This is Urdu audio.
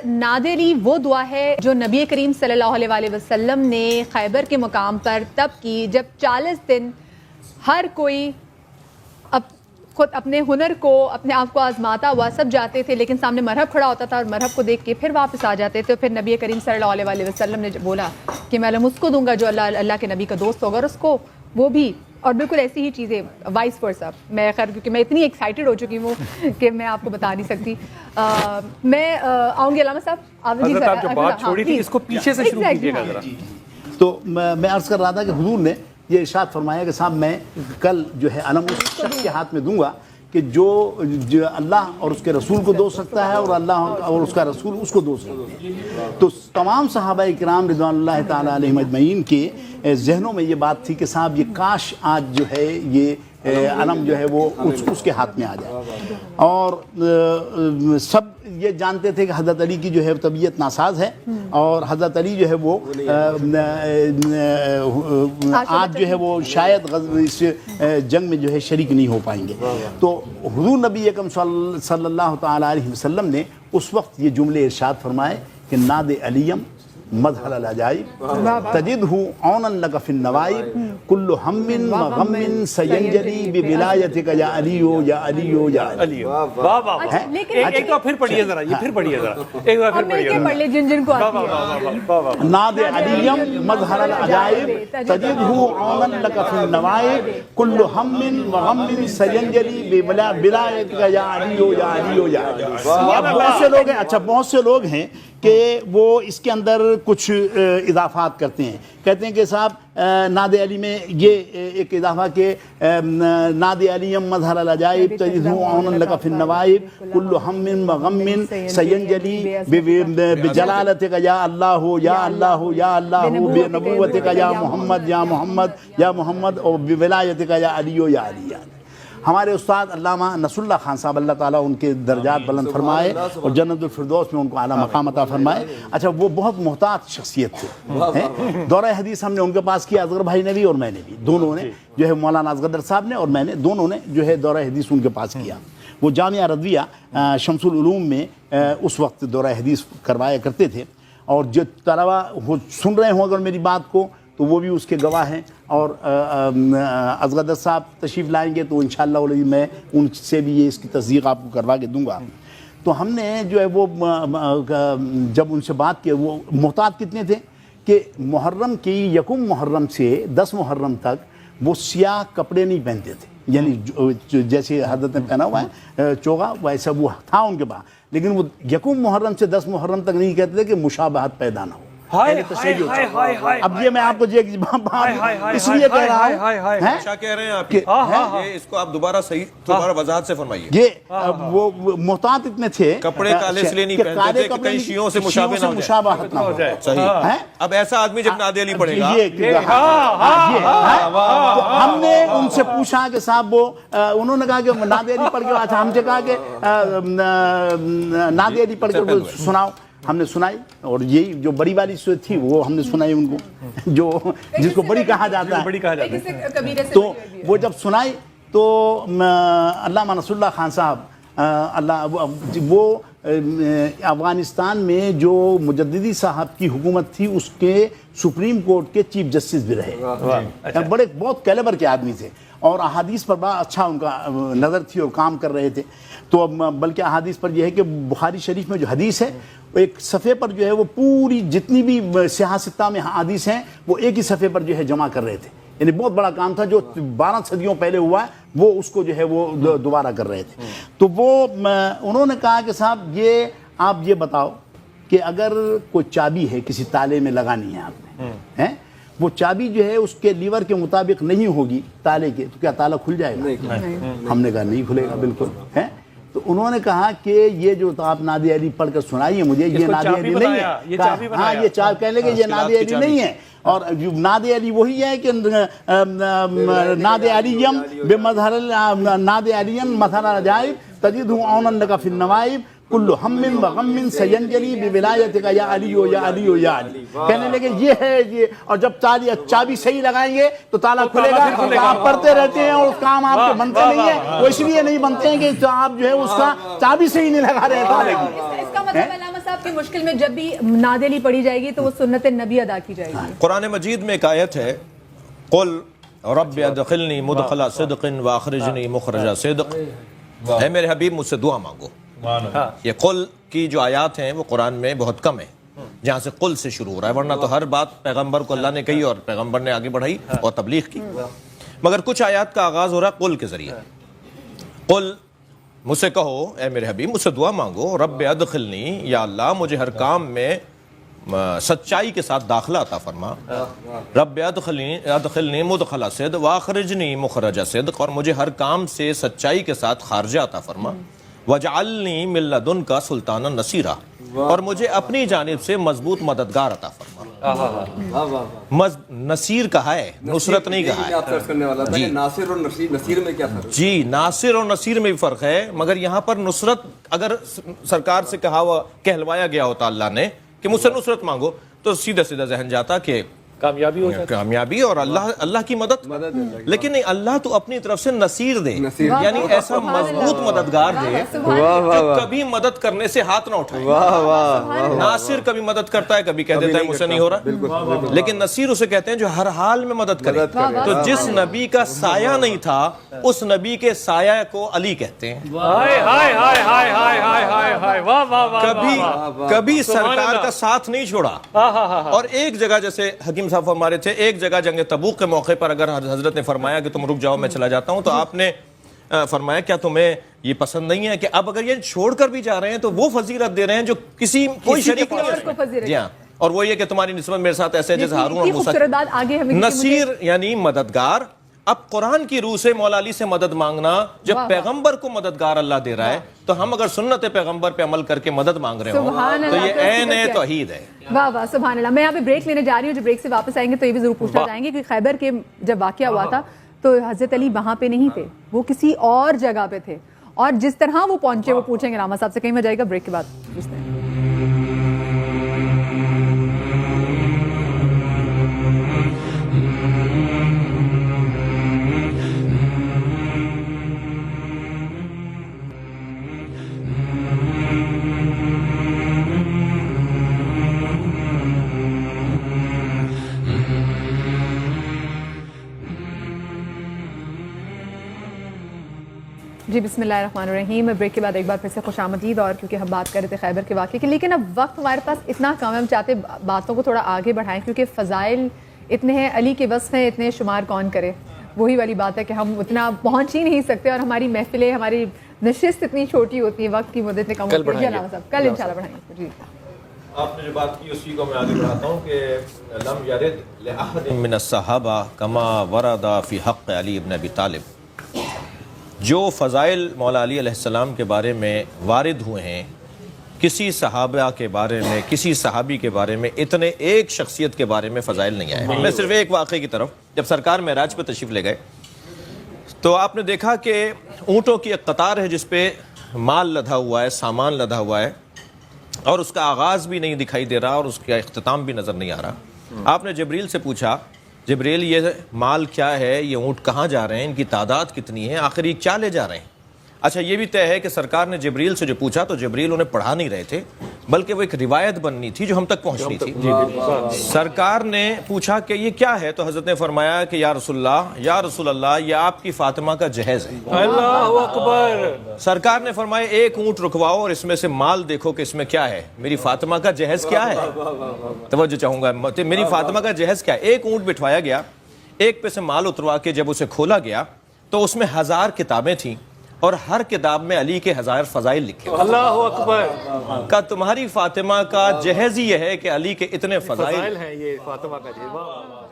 ناد علی وہ دعا ہے جو نبی کریم صلی اللہ علیہ وسلم نے خیبر کے مقام پر تب کی جب 40 دن ہر کوئی خود اپنے ہنر کو اپنے آپ کو آزماتا ہوا سب جاتے تھے، لیکن سامنے مرحب کھڑا ہوتا تھا اور مرحب کو دیکھ کے پھر واپس آ جاتے تھے۔ پھر نبی کریم صلی اللہ علیہ وسلم نے بولا کہ میں علم اس کو دوں گا جو اللہ کے نبی کا دوست ہوگا، اور اس کو وہ بھی، اور بالکل ایسی ہی چیزیں وائس ورسا۔ میں خیر کیونکہ میں اتنی ایکسائٹڈ ہو چکی ہوں کہ میں آپ کو بتا نہیں سکتی۔ میں آؤں گی علامہ صاحب، آپ جو بات چھوڑی تھی اس کو پیچھے سے شروع کیجیے گا ذرا۔ تو میں عرض کر رہا تھا کہ حضور نے یہ ارشاد فرمایا کہ صاحب میں کل جو ہے علم اس شخص کے ہاتھ میں دوں گا کہ جو اللہ اور اس کے رسول کو دوست سکتا ہے اور اللہ اور اس کا رسول اس کو دوست سکتے ہیں۔ تو تمام صحابہ کرام رضوان اللہ تعالیٰ علیہم اجمعین کے ذہنوں میں یہ بات تھی کہ صاحب یہ کاش آج جو ہے یہ علم جو ہے وہ اس کے ہاتھ میں آ جائے، اور سب یہ جانتے تھے کہ حضرت علی کی جو ہے طبیعت ناساز ہے، اور حضرت علی جو ہے وہ آج جو ہے وہ شاید اس جنگ میں جو ہے شریک نہیں ہو پائیں گے۔ تو حضور نبی اکرم صلی اللہ تعالیٰ علیہ وسلم نے اس وقت یہ جملے ارشاد فرمائے کہ ناد علیم مظہر العجائب تجدہ عونا لک فی النوائب کل ہم و غم سینجلی بولایتک یا علیو یا علیو یا علیو۔ واہ واہ، ایک بار پھر پڑھیے ذرا، یہ پھر پڑھیے ذرا، ایک بار پھر پڑھیے ذرا۔ پڑھ لے جن کو آتی ہے۔ ناد علیم مظہر العجائب تجدہ عونا لک فی النوائب کل ہم و غم سینجلی بولایتک یا علیو یا علیو یا علیو۔ اب بہت سے لوگ ہیں، اچھا بہت سے لوگ ہیں کہ وہ اس کے اندر کچھ اضافات کرتے ہیں، کہتے ہیں کہ صاحب ناد علی میں یہ ایک اضافہ کہ ناد علیم مظہر العجائب تجدہ عونا لک فی النوائب کل ہم و غم سینجلی بجلالتک یا اللہ یا اللہ یا اللہ بنبوتک یا محمد یا محمد یا محمد اور بولایتک یا علیو یا علی۔ ہمارے استاد علامہ نصر اللہ خان صاحب اللہ تعالیٰ ان کے درجات بلند فرمائے اور جنت الفردوس میں ان کو اعلیٰ مقام عطا فرمائے۔ اچھا وہ بہت محتاط شخصیت تھے۔ دورہ حدیث ہم نے ان کے پاس کیا، اصغر بھائی نے بھی اور میں نے بھی، دونوں نے جو ہے مولانا اصغر صاحب نے اور میں نے، دونوں نے جو ہے دورہ حدیث ان کے پاس کیا۔ وہ جامعہ رضویہ شمس العلوم میں اس وقت دورہ حدیث کروایا کرتے تھے، اور جو طلبہ سن رہے ہوں اگر میری بات کو تو وہ بھی اس کے گواہ ہیں، اور اصغر صاحب تشریف لائیں گے تو انشاءاللہ میں ان سے بھی یہ اس کی تصدیق آپ کو کروا کے دوں گا۔ تو ہم نے جو ہے وہ جب ان سے بات کی، وہ محتاط کتنے تھے کہ محرم کی یکم محرم سے 10 محرم تک وہ سیاہ کپڑے نہیں پہنتے تھے، یعنی جیسے حضرت نے پہنا ہوا ہے چوغا ویسا وہ تھا ان کے پاس، لیکن وہ یکم محرم سے 10 محرم تک نہیں کہتے تھے کہ مشابہت پیدا نہ ہو۔ اب یہ میں آپ کو اس لیے کہہ رہا ہوں، کیا کہہ رہے ہیں آپ یہ اس کو آپ دوبارہ صحیح دوبارہ وضاحت سے فرمائیے۔ یہ وہ محتاط اتنے تھے، کپڑے کالے اس لیے نہیں پہنتے تھے کہ کہیں شیعوں سے مشابہت نہ ہو جائے۔ صحیح۔ اب ایسا آدمی جب ناد علی پڑھے گا، ہم نے ان سے پوچھا کہ صاحب وہ انہوں نے کہا کہ ناد علی پڑھ کے، اچھا ہم سے کہا کہ ناد علی پڑھ کے سناؤ، ہم نے سنائی، اور یہی جو بڑی والی صورت تھی وہ ہم نے سنائی ان کو، جو جس کو بڑی کہا جاتا ہے۔ تو وہ جب سنائی تو علامہ نصر اللہ خان صاحب وہ افغانستان میں جو مجددی صاحب کی حکومت تھی اس کے سپریم کورٹ کے چیف جسٹس بھی رہے، بڑے بہت کیلیبر کے آدمی تھے، اور احادیث پر بڑا اچھا ان کا نظر تھی اور کام کر رہے تھے۔ تو بلکہ احادیث پر یہ ہے کہ بخاری شریف میں جو حدیث ہے ایک صفحے پر جو ہے وہ پوری جتنی بھی سیاہ ستہ میں حدیث ہیں وہ ایک ہی صفحے پر جو ہے جمع کر رہے تھے، یعنی بہت بڑا کام تھا جو 12 صدیوں پہلے ہوا ہے، وہ اس کو جو ہے وہ دوبارہ کر رہے تھے۔ تو وہ انہوں نے کہا کہ صاحب یہ آپ یہ بتاؤ کہ اگر کوئی چابی ہے کسی تالے میں لگانی ہے آپ نے، وہ چابی جو ہے اس کے لیور کے مطابق نہیں ہوگی تالے کے، تو کیا تالا کھل جائے گا؟ ہم نے کہا نہیں کھلے گا بالکل ہے۔ تو انہوں نے کہا کہ یہ جو آپ ناد علی پڑھ کر سنائیے مجھے، یہ ناد علی نہیں ہے۔ ہاں یہ چار کہہ لیں کہ یہ ناد علی نہیں ہے، اور ناد علی وہی ہے کہ ناد علیم بمظہر ناد علیم مظہر العجائب تجدہ عونا لک فی النوائب کل ہم و غم سینجلی بولایتک یا علی یا علی یا علی۔ کہنے لگے یہ ہے یہ، اور جب چابی صحیح لگائیں گے تو تالا کھلے گا۔ آپ پڑھتے رہتے ہیں اور کام آپ کے بنتے نہیں ہیں، وہ اس لیے نہیں بنتے ہیں کہ آپ جو ہے اس کا چابی صحیح نہیں لگا رہے ہیں تالے کی۔ اس کا مطلب علامہ صاحب آپ کی مشکل میں جب بھی نعت علی پڑھی جائے گی تو وہ سنت نبی ادا کی جائے گی. قرآن مجید میں ایک آیت ہے قل رب ادخلنی مدخل صدق واخرجنی مخرج صدق، اے میرے حبیب مجھ سے دعا مانگو. یہ قل کی جو آیات ہیں وہ قرآن میں بہت کم ہیں جہاں سے قل سے شروع ہو رہا ہے، ورنہ تو ہر بات پیغمبر کو اللہ نے کہی اور پیغمبر نے آگے بڑھائی اور تبلیغ کی. مگر کچھ آیات کا آغاز ہو رہا ہے قل کے ذریعے. قل مجھ سے کہو اے میرے حبیب مجھ سے دعا مانگو رب ادخلنی، یا اللہ مجھے ہر کام میں سچائی کے ساتھ داخلہ عطا فرما. رب ادخلنی مدخل صدق واخرجنی مخرج صدق، اور مجھے ہر کام سے سچائی کے ساتھ خارجہ عطا فرما. وجعلنی من لدنک سلطانا نصیرا، اور مجھے اپنی جانب سے مضبوط مددگار عطا فرما. نصیر کہا ہے، نصرت نہیں کہا ہے. جی ناصر اور نصیر میں کیا فرق ہے؟ جی ناصر اور نصیر میں بھی فرق ہے، مگر یہاں پر نصرت اگر سرکار سے کہلوایا گیا ہوتا اللہ نے کہ مجھ سے نصرت مانگو تو سیدھا سیدھا ذہن جاتا کہ کامیابی ہو جاتی، کامیابی اور اللہ کی مدد. لیکن نہیں، اللہ تو اپنی طرف سے نصیر دے، یعنی ایسا مضبوط مددگار دے جو کبھی مدد کرنے سے ہاتھ نہ اٹھائے. ناصر کبھی مدد کرتا ہے، کبھی کہہ دیتا ہے مجھ سے نہیں ہو رہا، لیکن نصیر اسے کہتے ہیں جو ہر حال میں مدد کرے. تو جس نبی کا سایہ نہیں تھا اس نبی کے سایہ کو علی کہتے ہیں. کبھی سرکار کا ساتھ نہیں چھوڑا. اور ایک جگہ جیسے حکیم صاحب فرما رہے تھے، ایک جگہ جنگ تبوک کے موقع پر اگر حضرت نے فرمایا کہ تم رک جاؤ میں چلا جاتا ہوں، تو آپ نے فرمایا کیا تمہیں یہ پسند نہیں ہے کہ اب اگر یہ چھوڑ کر بھی جا رہے ہیں تو وہ فضیلت دے رہے ہیں جو کوئی شریک نہیں. جی ہاں، اور وہ یہ کہ تمہاری نسبت میرے ساتھ ایسے جیسے ہارون اور موسیٰ. نصیر یعنی مددگار. اب قرآن کی روح سے مولا علی سے مدد مانگنا، جب پیغمبر کو مددگار اللہ دے رہا ہے تو ہم اگر سنت پیغمبر پہ عمل کر کے مدد مانگ رہے ہوں تو یہ عین توحید ہے. واہ واہ سبحان اللہ. میں یہاں پہ بریک لینے جا رہی ہوں، جب بریک سے واپس آئیں گے تو یہ بھی ضرور پوچھنا چاہیں گے کہ خیبر کے جب واقعہ ہوا تھا تو حضرت علی وہاں پہ نہیں تھے، وہ کسی اور جگہ پہ تھے، اور جس طرح وہ پہنچے وہ پوچھیں گے راما صاحب سے. کہیں میں جائے گا بریک کے بعد پوچھتے ہیں. جی بسم اللہ الرحمن الرحیم. بریک کے بعد ایک بار پھر سے خوش آمدید. اور کیونکہ ہم بات کر رہے تھے خیبر کے واقعے کی، لیکن اب وقت ہمارے پاس اتنا کم ہے، ہم چاہتے باتوں کو تھوڑا آگے بڑھائیں کیونکہ فضائل اتنے ہیں، علی کے وصف ہیں اتنے، شمار کون کرے. وہی والی بات ہے کہ ہم اتنا پہنچ ہی نہیں سکتے، اور ہماری محفلیں، ہماری نشست اتنی چھوٹی ہوتی ہے، وقت کی مدت کم ہوتی ہے. کل انشاءاللہ بڑھائیں گے. جی آپ نے جو بات کی اسی کو میں آگے بڑھاتا ہوں کہ لم یرد لأحد من الصحابہ کما ورد فی حق علی ابن ابی طالب. جو فضائل مولا علی علیہ السلام کے بارے میں وارد ہوئے ہیں، کسی صحابہ کے بارے میں، کسی صحابی کے بارے میں اتنے ایک شخصیت کے بارے میں فضائل نہیں آئے. میں صرف ایک واقعے کی طرف، جب سرکار معراج پہ تشریف لے گئے تو آپ نے دیکھا کہ اونٹوں کی ایک قطار ہے جس پہ مال لدھا ہوا ہے، سامان لدھا ہوا ہے، اور اس کا آغاز بھی نہیں دکھائی دے رہا اور اس کا اختتام بھی نظر نہیں آ رہا. آپ نے جبریل سے پوچھا جبریل یہ مال کیا ہے، یہ اونٹ کہاں جا رہے ہیں، ان کی تعداد کتنی ہے، آخر یہ کیا لے جا رہے ہیں. اچھا یہ بھی طے ہے کہ سرکار نے جبریل سے جو پوچھا تو جبریل انہیں پڑھا نہیں رہے تھے، بلکہ وہ ایک روایت بننی تھی جو ہم تک پہنچنی تھی. سرکار نے پوچھا کہ یہ کیا ہے تو حضرت نے فرمایا کہ یا رسول اللہ یہ آپ کی فاطمہ کا جہیز ہے. اللہ اکبر. سرکار نے فرمایا ایک اونٹ رکواؤ اور اس میں سے مال دیکھو کہ اس میں کیا ہے. میری فاطمہ کا جہیز کیا ہے؟ توجہ چاہوں گا، میری فاطمہ کا جہیز کیا ہے؟ ایک اونٹ بٹھوایا گیا، ایک پہ سے مال اتروا کے جب اسے کھولا گیا تو اس میں 1000 کتابیں تھیں اور ہر کتاب میں علی کے 1000 فضائل لکھے. اللہ اکبر. کا تمہاری فاطمہ کا جہیز ہی یہ ہے کہ علی کے اتنے فضائل ہیں. یہ فاطمہ کا جہیز.